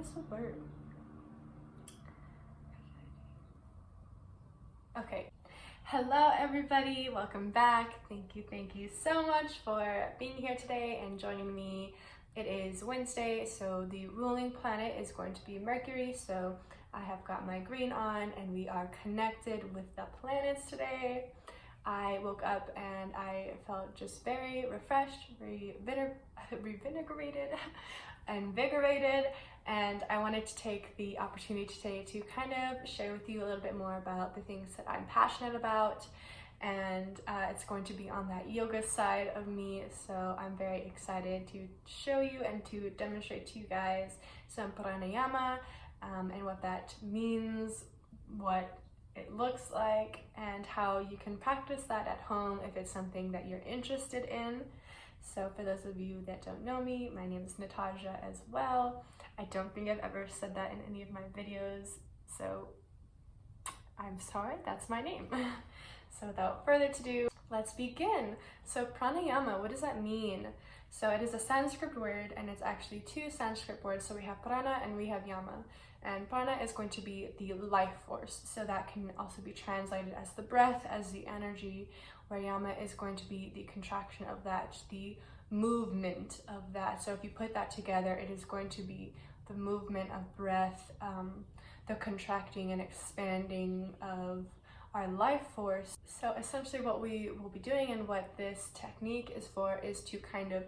is the word? Okay. Hello everybody, welcome back. Thank you so much for being here today and joining me. It is Wednesday, so the ruling planet is going to be Mercury, so I have got my green on and we are connected with the planets today. I woke up and I felt just very refreshed, revigorated, invigorated, and I wanted to take the opportunity today to kind of share with you a little bit more about the things that I'm passionate about, and it's going to be on that yoga side of me, so I'm very excited to show you and to demonstrate to you guys some pranayama and what that means, what it looks like, and how you can practice that at home if it's something that you're interested in. So for those of you that don't know me, my name is Natasha as well. I don't think I've ever said that in any of my videos, so I'm sorry, that's my name. So without further ado, let's begin. So pranayama, what does that mean? So it is a Sanskrit word, and it's actually two Sanskrit words. So we have prana and we have yama. And prana is going to be the life force. So that can also be translated as the breath, as the energy, where yama is going to be the contraction of that, the movement of that. So if you put that together, it is going to be the movement of breath, the contracting and expanding of our life force. So essentially what we will be doing and what this technique is for is to kind of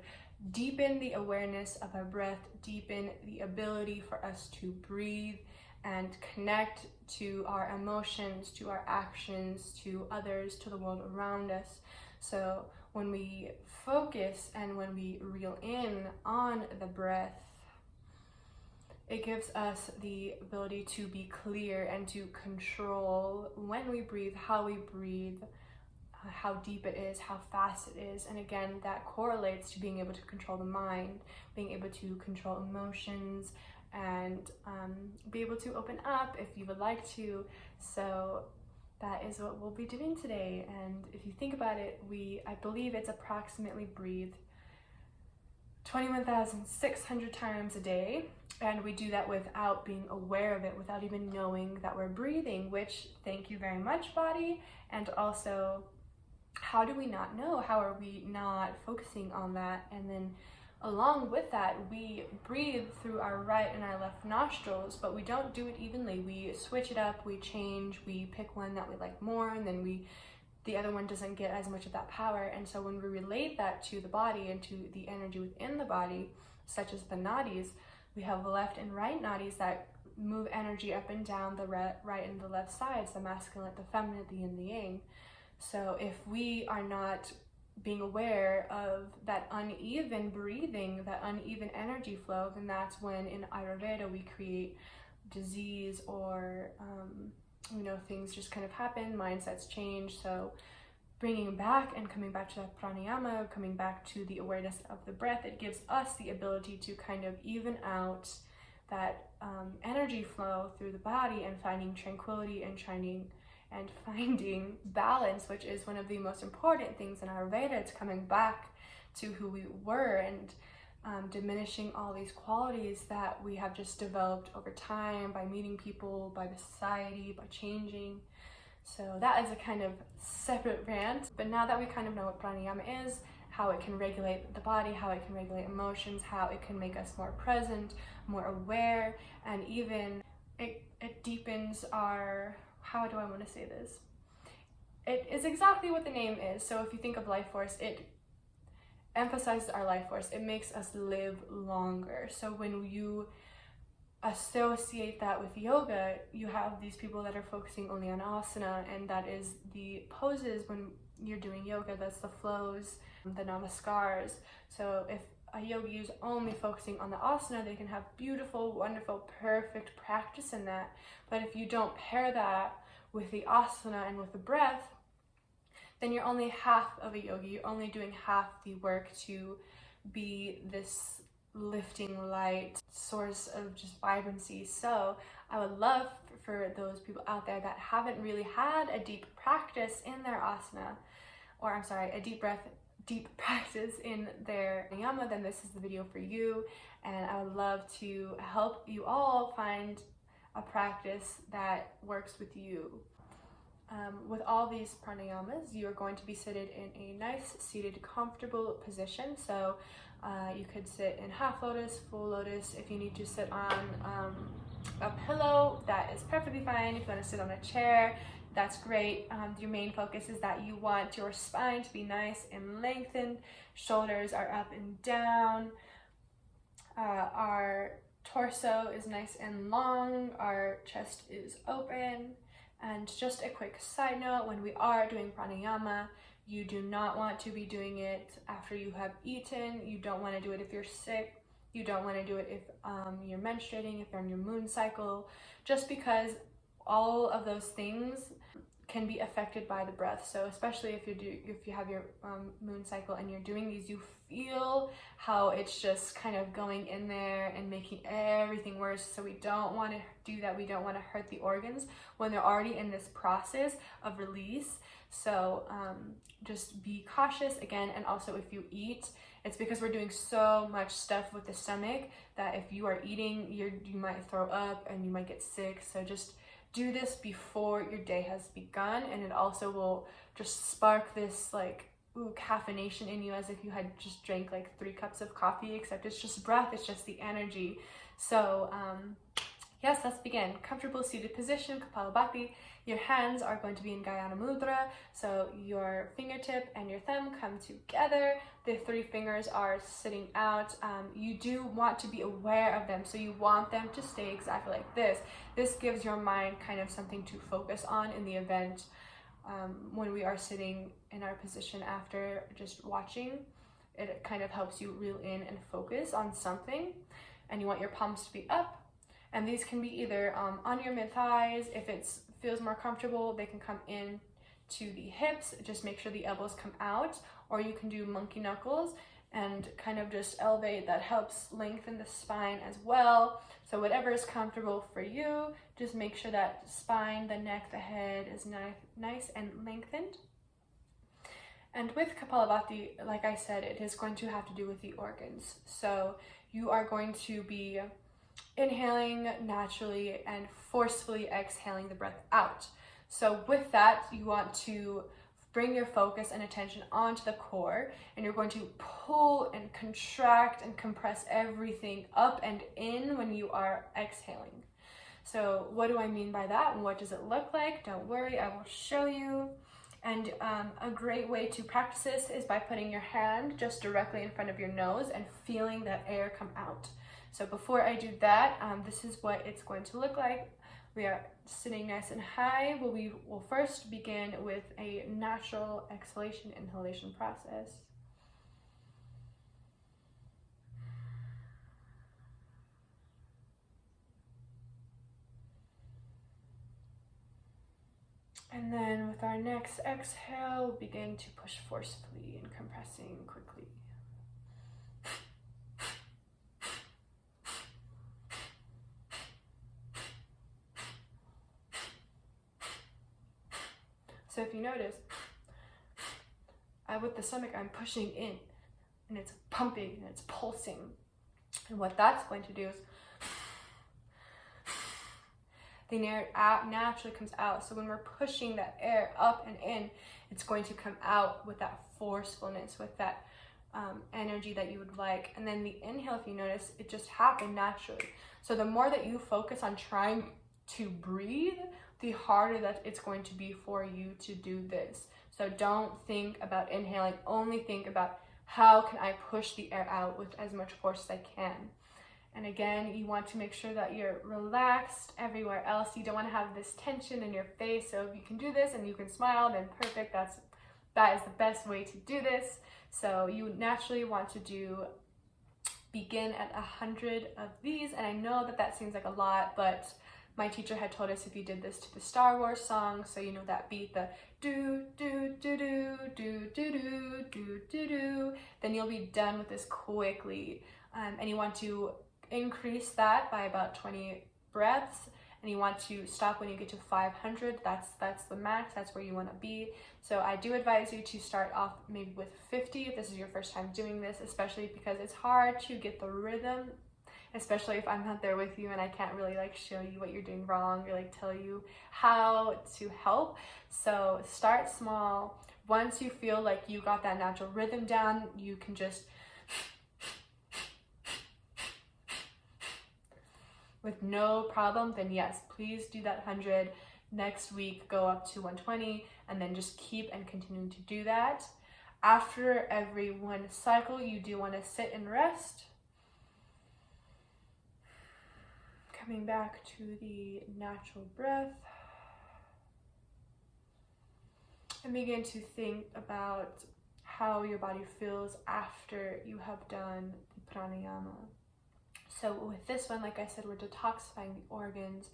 deepen the awareness of our breath, deepen the ability for us to breathe and connect to our emotions, to our actions, to others, to the world around us. So when we focus and when we reel in on the breath, it gives us the ability to be clear and to control when we breathe, how we breathe, how deep it is, how fast it is. And again, that correlates to being able to control the mind, being able to control emotions, and be able to open up if you would like to. So that is what we'll be doing today. And if you think about it, I believe it's approximately breathed 21,600 times a day. And we do that without being aware of it, without even knowing that we're breathing, which, thank you very much, body. And also, how do we not know? How are we not focusing on that? And then along with that, we breathe through our right and our left nostrils, but we don't do it evenly. We switch it up, we change, we pick one that we like more, and then the other one doesn't get as much of that power. And so when we relate that to the body and to the energy within the body, such as the nadis, we have the left and right nadis that move energy up and down the right and the left sides, the masculine, the feminine, the yin and the yang. So if we are not being aware of that uneven breathing, that uneven energy flow, then that's when in Ayurveda we create disease, or things just kind of happen, mindsets change. So bringing back and coming back to that pranayama, coming back to the awareness of the breath, it gives us the ability to kind of even out that energy flow through the body and finding tranquility and finding balance, which is one of the most important things in Ayurveda. It's coming back to who we were and diminishing all these qualities that we have just developed over time by meeting people, by the society, by changing. So that is a kind of separate rant. But now that we kind of know what pranayama is, how it can regulate the body, how it can regulate emotions, how it can make us more present, more aware, and even it deepens our, how do I want to say this? It is exactly what the name is. So if you think of life force, it emphasizes our life force. It makes us live longer. So when you associate that with yoga, you have these people that are focusing only on asana, and that is the poses when you're doing yoga. That's the flows, the namaskars. So if a yogi is only focusing on the asana, they can have beautiful, wonderful, perfect practice in that. But if you don't pair that with the asana and with the breath, then you're only half of a yogi. You're only doing half the work to be this lifting light source of just vibrancy. So I would love for those people out there that haven't really had a deep practice in their asana, or I'm sorry, a deep breath deep practice in their pranayama, then this is the video for you. And I would love to help you all find a practice that works with you. With all these pranayamas, you are going to be seated in a nice, seated, comfortable position. So you could sit in half lotus, full lotus. If you need to sit on a pillow, that is perfectly fine. If you want to sit on a chair, that's great. Your main focus is that you want your spine to be nice and lengthened. Shoulders are up and down. Our torso is nice and long. Our chest is open. And just a quick side note, when we are doing pranayama, you do not want to be doing it after you have eaten. You don't want to do it if you're sick. You don't want to do it if you're menstruating, if you're on your moon cycle, just because all of those things can be affected by the breath. So especially if you have your moon cycle and you're doing these, you feel how it's just kind of going in there and making everything worse. So we don't want to do that. We don't want to hurt the organs when they're already in this process of release. So just be cautious again. And also if you eat, it's because we're doing so much stuff with the stomach that if you are eating, you might throw up and you might get sick. So just do this before your day has begun, and it also will just spark this like caffeination in you, as if you had just drank like 3 cups of coffee, except it's just breath, it's just the energy. So yes, let's begin. Comfortable seated position, Kapalabhati. Your hands are going to be in Gayana Mudra, so your fingertip and your thumb come together. The 3 fingers are sitting out. You do want to be aware of them, so you want them to stay exactly like this. This gives your mind kind of something to focus on in the event when we are sitting in our position after just watching. It kind of helps you reel in and focus on something, and you want your palms to be up. And these can be either on your mid-thighs. If it feels more comfortable, they can come in to the hips. Just make sure the elbows come out, or you can do monkey knuckles and kind of just elevate. That helps lengthen the spine as well. So whatever is comfortable for you, just make sure that spine, the neck, the head is nice and lengthened. And with Kapalabhati, like I said, it is going to have to do with the organs. So you are going to be inhaling naturally and forcefully exhaling the breath out. So with that, you want to bring your focus and attention onto the core, and you're going to pull and contract and compress everything up and in when you are exhaling. So what do I mean by that, and what does it look like? Don't worry, I will show you. And a great way to practice this is by putting your hand just directly in front of your nose and feeling that air come out. So before I do that, this is what it's going to look like. We are sitting nice and high. We will first begin with a natural exhalation, inhalation process. And then with our next exhale, we'll begin to push forcefully and compressing quickly. So if you notice, with the stomach, I'm pushing in, and it's pumping and it's pulsing. And what that's going to do is the air naturally comes out. So when we're pushing that air up and in, it's going to come out with that forcefulness, with that energy that you would like. And then the inhale, if you notice, it just happened naturally. So the more that you focus on trying to breathe, the harder that it's going to be for you to do this. So don't think about inhaling, only think about how can I push the air out with as much force as I can. And again, you want to make sure that you're relaxed everywhere else. You don't want to have this tension in your face. So if you can do this and you can smile, then perfect. That is the best way to do this. So you naturally want to begin at 100 of these. And I know that seems like a lot, but my teacher had told us if you did this to the Star Wars song, so you know that beat, the do, do, do, do, do, do, do, do, do, do, then you'll be done with this quickly. And you want to increase that by about 20 breaths, and you want to stop when you get to 500. That's the max, that's where you want to be. So I do advise you to start off maybe with 50 if this is your first time doing this, especially because it's hard to get the rhythm, especially if I'm not there with you and I can't really like show you what you're doing wrong or like tell you how to help. So start small. Once you feel like you got that natural rhythm down, you can just with no problem, then yes, please do that 100. Next week, go up to 120, and then just keep and continue to do that. After every one cycle, you do want to sit and rest. Coming back to the natural breath. And begin to think about how your body feels after you have done the pranayama. So with this one, like I said, we're detoxifying the organs.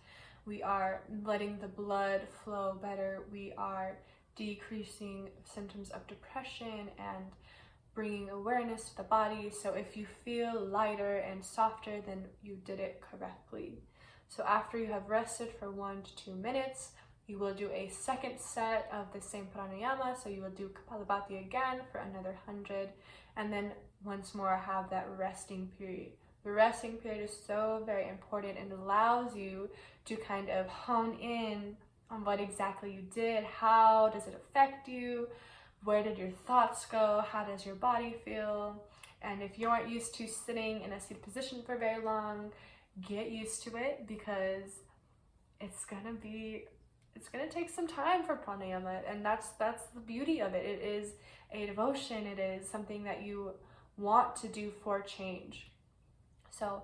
We are letting the blood flow better. We are decreasing symptoms of depression and bringing awareness to the body. So if you feel lighter and softer, then you did it correctly. So after you have rested for 1 to 2 minutes, you will do a second set of the same pranayama. So you will do Kapalabhati again for another 100, and then once more have that resting period. The resting period is so very important and allows you to kind of hone in on what exactly you did. How does it affect you? Where did your thoughts go? How does your body feel? And if you aren't used to sitting in a seated position for very long, get used to it, because it's gonna take some time for pranayama, and that's the beauty of it. It is a devotion. It is something that you want to do for change. So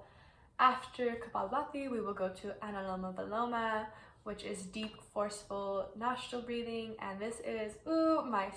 after Kapalabhati, we will go to Analoma Viloma, which is deep, forceful nostril breathing. And this is, my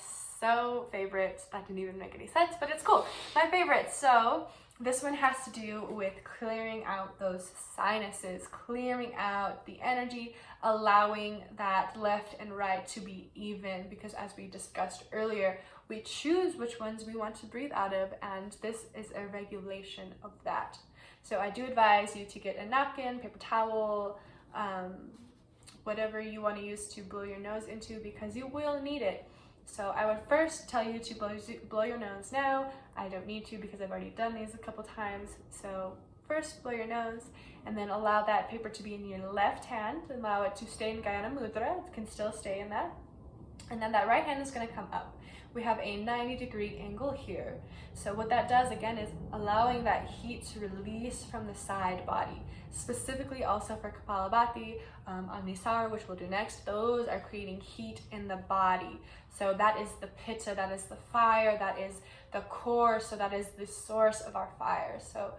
favorite. That didn't even make any sense, but it's cool. My favorite. So this one has to do with clearing out those sinuses, clearing out the energy, allowing that left and right to be even, because as we discussed earlier, we choose which ones we want to breathe out of, and this is a regulation of that. So I do advise you to get a napkin, paper towel, whatever you want to use to blow your nose into, because you will need it. So I would first tell you to blow your nose now. I don't need to because I've already done these a couple times. So first blow your nose, and then allow that paper to be in your left hand. Allow it to stay in Gayana Mudra. It can still stay in that. And then that right hand is going to come up. We have a 90-degree angle here. So what that does again is allowing that heat to release from the side body. Specifically also for Kapalabhati, Agnisara, which we'll do next, those are creating heat in the body. So that is the pitta, that is the fire, that is the core, so that is the source of our fire. So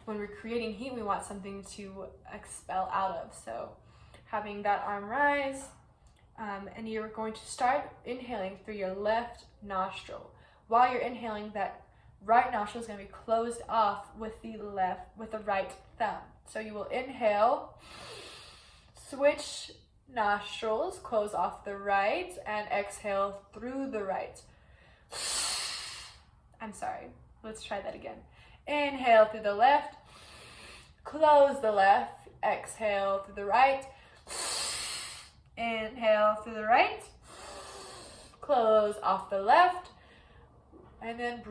when we're creating heat, we want something to expel out of. So having that arm rise, and you're going to start inhaling through your left nostril. While you're inhaling, that right nostril is going to be closed off with the right thumb. So you will inhale, switch nostrils, close off the right, and exhale through the right. I'm sorry, let's try that again. Inhale through the left, close the left, exhale through the right. Inhale through the right, close off the left, and then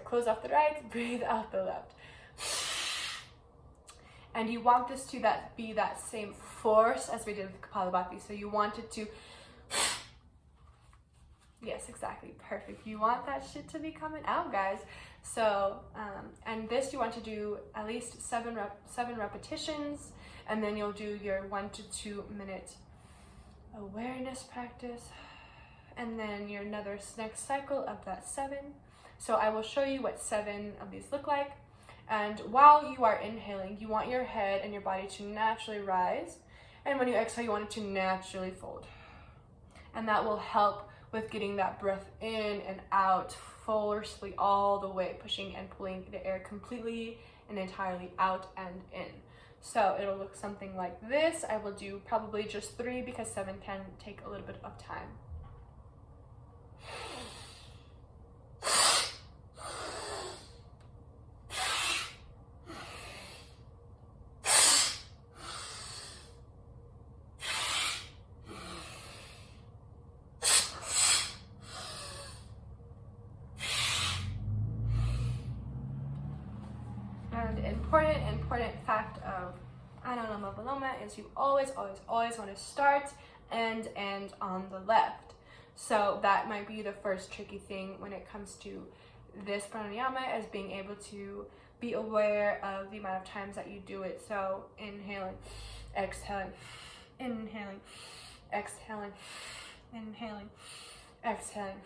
close off the right, breathe out the left. And you want this to be that same force as we did with Kapalabhati. So you want it to, yes, exactly, perfect. You want that shit to be coming out, guys. So, and this you want to do at least 7 repetitions, and then you'll do your 1 to 2 minute awareness practice, and then your next cycle of that 7. So I will show you what 7 of these look like. And while you are inhaling, you want your head and your body to naturally rise, and when you exhale, you want it to naturally fold. And that will help with getting that breath in and out forcefully all the way, pushing and pulling the air completely and entirely out and in. So it'll look something like this. I will do probably just 3 because 7 can take a little bit of time. And important fact of Anuloma Viloma is you always want to start and end on the left. So that might be the first tricky thing when it comes to this pranayama, is being able to be aware of the amount of times that you do it. So inhaling, exhaling, inhaling, exhaling, inhaling, exhaling.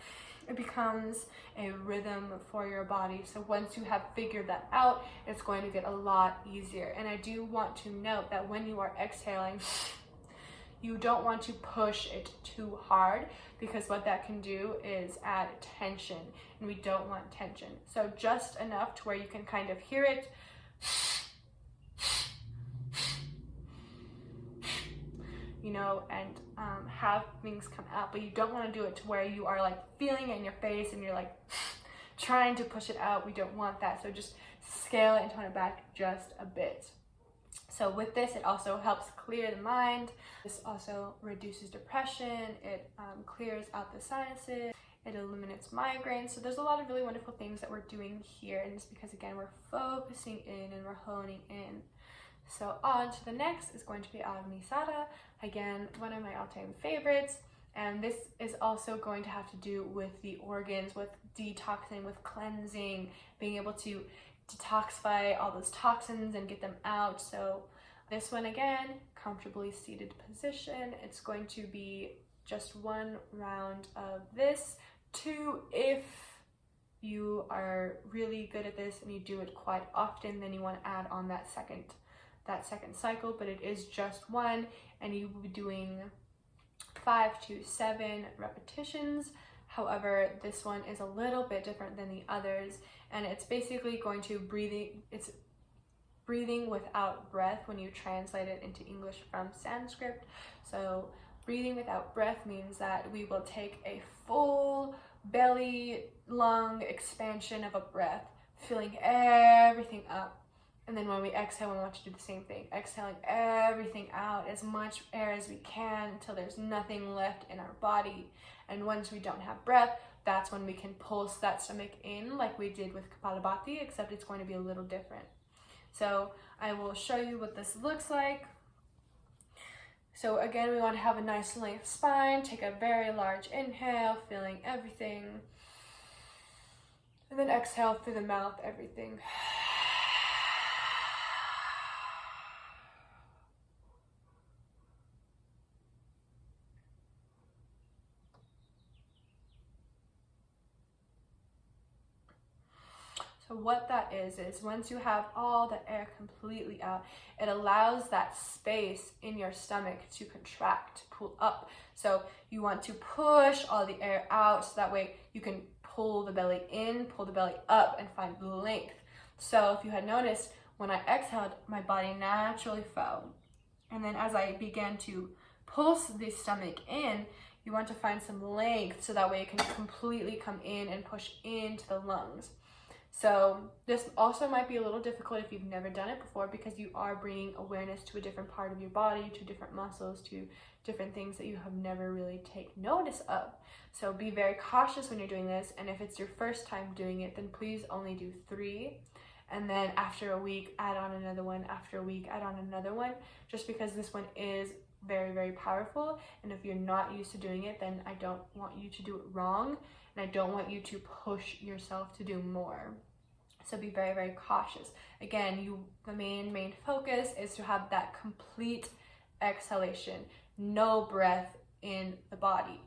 It becomes a rhythm for your body. So once you have figured that out, it's going to get a lot easier. And I do want to note that when you are exhaling, you don't want to push it too hard, because what that can do is add tension, and we don't want tension. So just enough to where you can kind of hear it. You know, and have things come out, but you don't want to do it to where you are like feeling it in your face and you're like trying to push it out. We don't want that. So just scale it and tone it back just a bit. So with this, it also helps clear the mind. This also reduces depression. It clears out the sinuses. It eliminates migraines. So there's a lot of really wonderful things that we're doing here, and it's because, again, we're focusing in and we're honing in. So on to the next is going to be Agnisara. Again, one of my all-time favorites. And this is also going to have to do with the organs, with detoxing, with cleansing, being able to detoxify all those toxins and get them out. So this one, again, comfortably seated position. It's going to be just one round of this. 2, if you are really good at this and you do it quite often, then you want to add on that second cycle, but it is just 1, and you will be doing 5 to 7 repetitions. However, this one is a little bit different than the others, and it's basically going to it's breathing without breath when you translate it into English from Sanskrit. So breathing without breath means that we will take a full belly lung expansion of a breath, filling everything up. And then when we exhale, we want to do the same thing, exhaling everything out, as much air as we can until there's nothing left in our body. And once we don't have breath, that's when we can pulse that stomach in like we did with Kapalabhati, except it's going to be a little different. So I will show you what this looks like. So again, we want to have a nice length spine. Take a very large inhale, filling everything. And then exhale through the mouth, everything. So what that is once you have all the air completely out, it allows that space in your stomach to contract, pull up. So you want to push all the air out so that way you can pull the belly in, pull the belly up, and find length. So if you had noticed, when I exhaled, my body naturally fell. And then as I began to pulse the stomach in, you want to find some length so that way it can completely come in and push into the lungs. So this also might be a little difficult if you've never done it before, because you are bringing awareness to a different part of your body, to different muscles, to different things that you have never really taken notice of. So be very cautious when you're doing this, and if it's your first time doing it, then please only do 3. And then after a week, add on another one. After a week, add on another one, just because this one is very, very powerful. And if you're not used to doing it, then I don't want you to do it wrong, and I don't want you to push yourself to do more. So be very, very cautious. Again, the main focus is to have that complete exhalation, no breath in the body.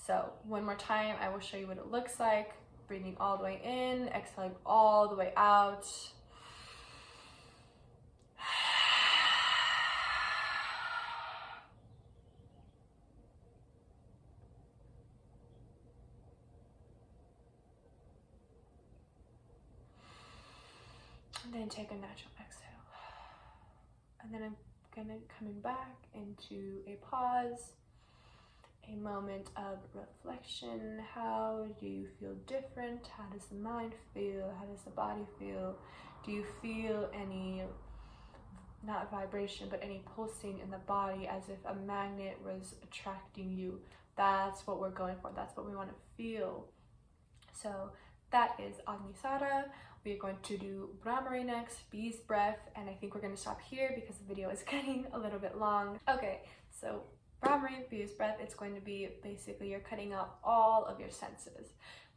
So one more time, I will show you what it looks like. Breathing all the way in, exhaling all the way out. And then take a natural exhale. And then I'm coming back into a pause, a moment of reflection. How do you feel different? How does the mind feel? How does the body feel? Do you feel any, not vibration, but any pulsing in the body, as if a magnet was attracting you? That's what we're going for. That's what we want to feel. So that is Agnisara. We're going to do Brahmari next, bee's breath, and I think we're going to stop here because the video is getting a little bit long. Okay, so Brahmari, bee's breath, it's going to be basically you're cutting out all of your senses.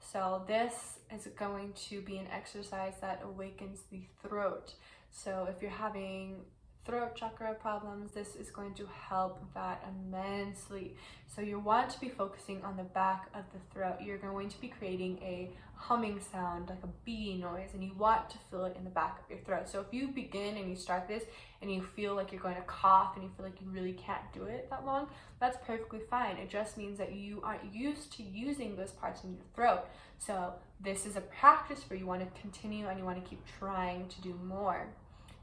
So this is going to be an exercise that awakens the throat. So if you're having throat chakra problems, this is going to help that immensely. So you want to be focusing on the back of the throat. You're going to be creating a humming sound, like a bee noise, and you want to feel it in the back of your throat. So if you begin and you start this and you feel like you're going to cough and you feel like you really can't do it that long, that's perfectly fine. It just means that you aren't used to using those parts in your throat. So this is a practice where you want to continue and you want to keep trying to do more.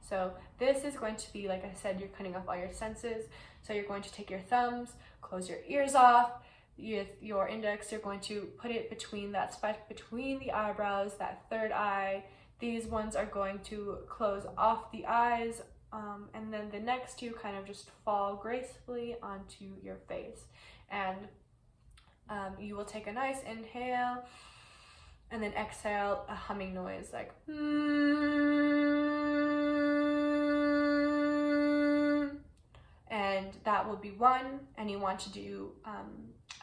So this is going to be, like I said, you're cutting off all your senses. So you're going to take your thumbs, close your ears off. With your index, you're going to put it between that spot between the eyebrows, that third eye. These ones are going to close off the eyes, and then the next two kind of just fall gracefully onto your face. And you will take a nice inhale and then exhale a humming noise like and that will be one, and you want to do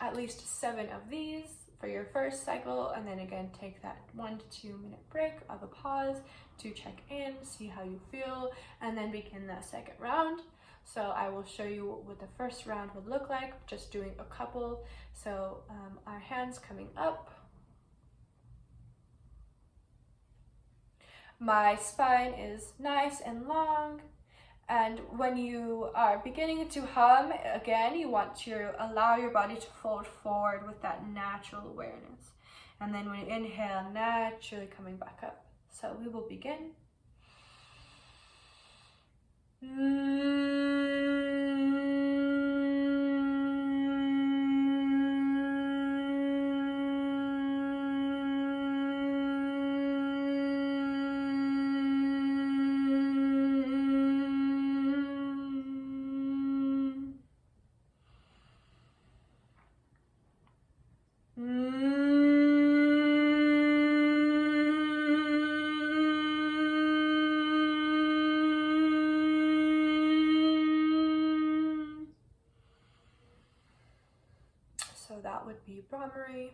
at least 7 of these for your first cycle, and then again take that 1 to 2 minute break of a pause to check in, see how you feel, and then begin that second round. So I will show you what the first round would look like, just doing a couple. So our hands coming up. My spine is nice and long. And when you are beginning to hum, again, you want to allow your body to fold forward with that natural awareness. And then when you inhale, naturally coming back up. So we will begin. So that would be Brahmari.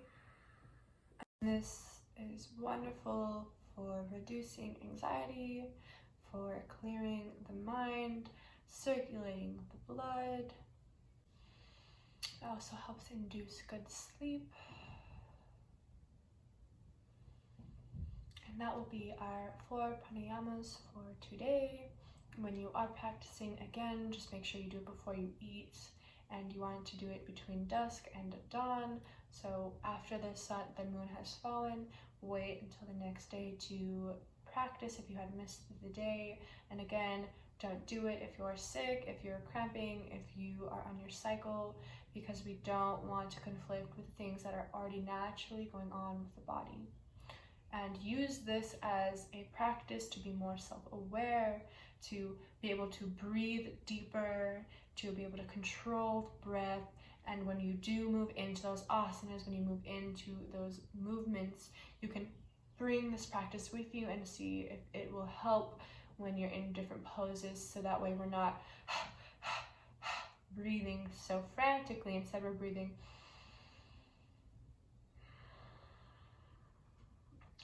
This is wonderful for reducing anxiety, for clearing the mind, circulating the blood. It also helps induce good sleep. And that will be our 4 pranayamas for today. When you are practicing, again, just make sure you do it before you eat, and you want to do it between dusk and dawn. So after the moon has fallen, wait until the next day to practice if you had missed the day. And again, don't do it if you're sick, if you're cramping, if you are on your cycle, because we don't want to conflict with things that are already naturally going on with the body. And use this as a practice to be more self-aware, to be able to breathe deeper, to be able to control the breath. And when you do move into those asanas, when you move into those movements, you can bring this practice with you and see if it will help when you're in different poses, so that way we're not breathing so frantically. Instead, we're breathing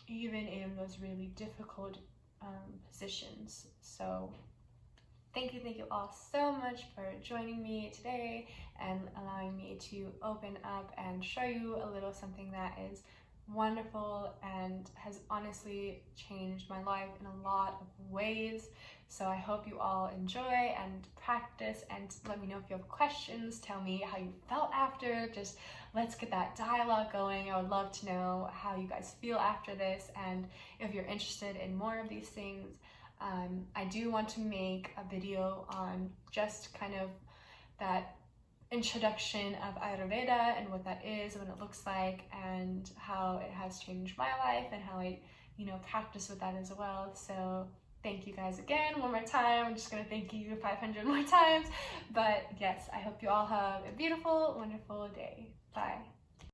even in those really difficult positions. So thank you all so much for joining me today and allowing me to open up and show you a little something that is wonderful and has honestly changed my life in a lot of ways. So I hope you all enjoy and practice, and let me know if you have questions. Tell me how you felt after. Just let's get that dialogue going. I would love to know how you guys feel after this, and if you're interested in more of these things. I do want to make a video on just kind of that introduction of Ayurveda and what that is, what it looks like, and how it has changed my life, and how I, practice with that as well. So thank you guys again one more time. I'm just gonna thank you 500 more times. But yes, I hope you all have a beautiful, wonderful day. Bye.